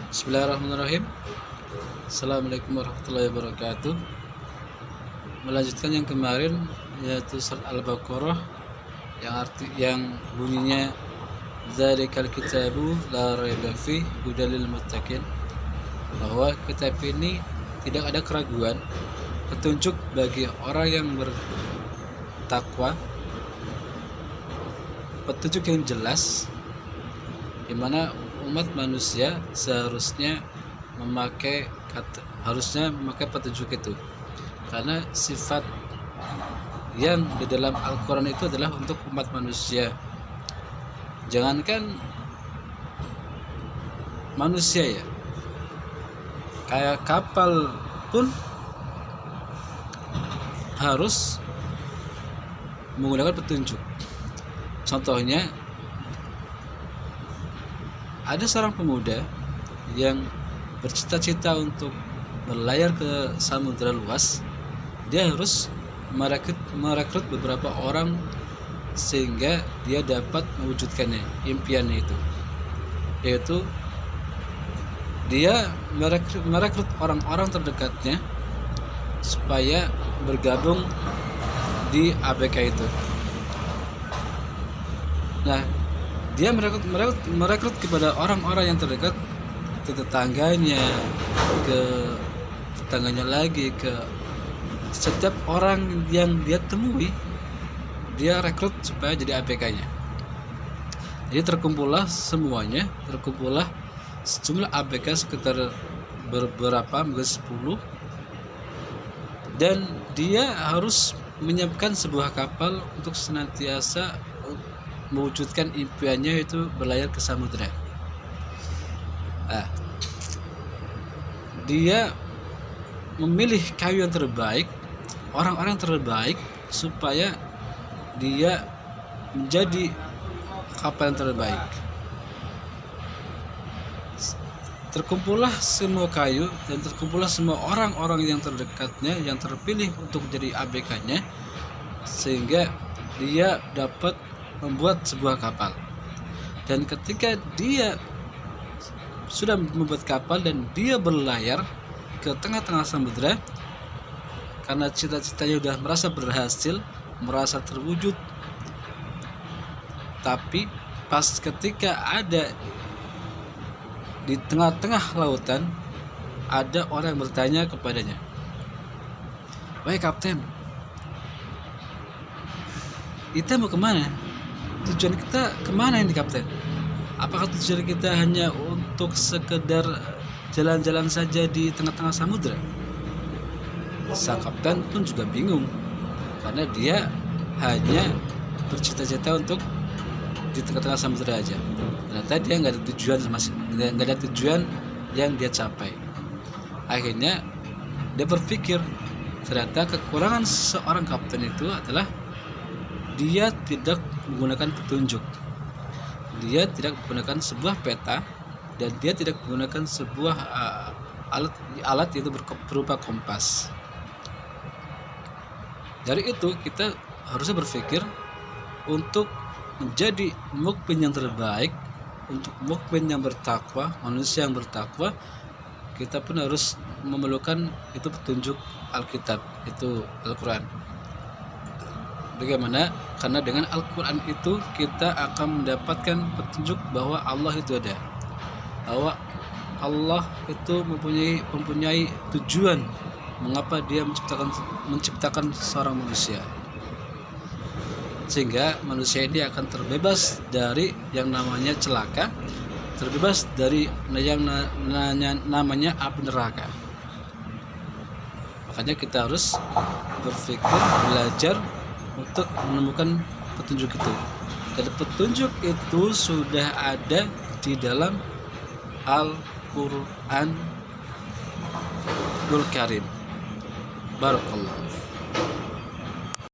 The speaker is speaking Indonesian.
Bismillahirrahmanirrahim. Assalamualaikum warahmatullahi wabarakatuh. Melanjutkan yang kemarin, yaitu surat Al-Baqarah yang bunyinya Dzalikal kitabu la raiba fihi hudal lil muttaqin, bahwa kitab ini tidak ada keraguan, petunjuk bagi orang yang bertakwa, petunjuk yang jelas, di mana umat manusia seharusnya memakai petunjuk itu, karena sifat yang di dalam Al-Quran itu adalah untuk umat manusia. Jangankan manusia, ya, kayak kapal pun harus menggunakan petunjuk. Contohnya, ada seorang pemuda yang bercita-cita untuk berlayar ke samudera luas. Dia harus merekrut beberapa orang sehingga dia dapat mewujudkannya, impiannya itu, yaitu dia merekrut orang-orang terdekatnya supaya bergabung di ABK itu. Nah, dia merekrut kepada orang-orang yang terdekat, ke tetangganya, ke tetangganya lagi, ke setiap orang yang dia temui, dia rekrut supaya jadi APK-nya. Jadi terkumpullah sejumlah APK sekitar beberapa, mungkin 10, dan dia harus menyiapkan sebuah kapal untuk senantiasa mewujudkan impiannya, yaitu berlayar ke samudera. Dia memilih kayu yang terbaik, orang-orang terbaik, supaya dia menjadi kapal yang terbaik. Terkumpullah semua kayu dan terkumpullah semua orang-orang yang terdekatnya yang terpilih untuk jadi ABK-nya, sehingga dia dapat membuat sebuah kapal. Dan ketika dia sudah membuat kapal dan dia berlayar ke tengah-tengah samudera, karena cita-citanya sudah merasa berhasil, merasa terwujud, tapi pas ketika ada di tengah-tengah lautan, ada orang yang bertanya kepadanya, "Wahai kapten, kita mau kemana? Tujuan kita kemana ini, kapten? Apakah tujuan kita hanya untuk sekedar jalan-jalan saja di tengah-tengah samudera?" Sang kapten pun juga bingung, karena dia hanya bercita-cita untuk di tengah-tengah samudera aja. Ternyata dia nggak ada tujuan yang dia capai. Akhirnya dia berpikir, ternyata kekurangan seorang kapten itu adalah dia tidak menggunakan petunjuk. Dia tidak menggunakan sebuah peta, dan dia tidak menggunakan sebuah alat yaitu berupa kompas. Dari itu kita harusnya berpikir untuk menjadi mukmin yang terbaik, untuk mukmin yang bertakwa, manusia yang bertakwa, kita pun harus memerlukan itu petunjuk Alkitab, itu Al-Quran. Bagaimana? Karena dengan Al-Quran itu kita akan mendapatkan petunjuk bahwa Allah itu ada, bahwa Allah itu mempunyai tujuan mengapa dia menciptakan seorang manusia, sehingga manusia ini akan terbebas dari yang namanya celaka, terbebas dari yang namanya api neraka. Makanya kita harus berpikir, belajar untuk menemukan petunjuk itu. Dan petunjuk itu sudah ada di dalam Al-Quranul Karim. Barakallah.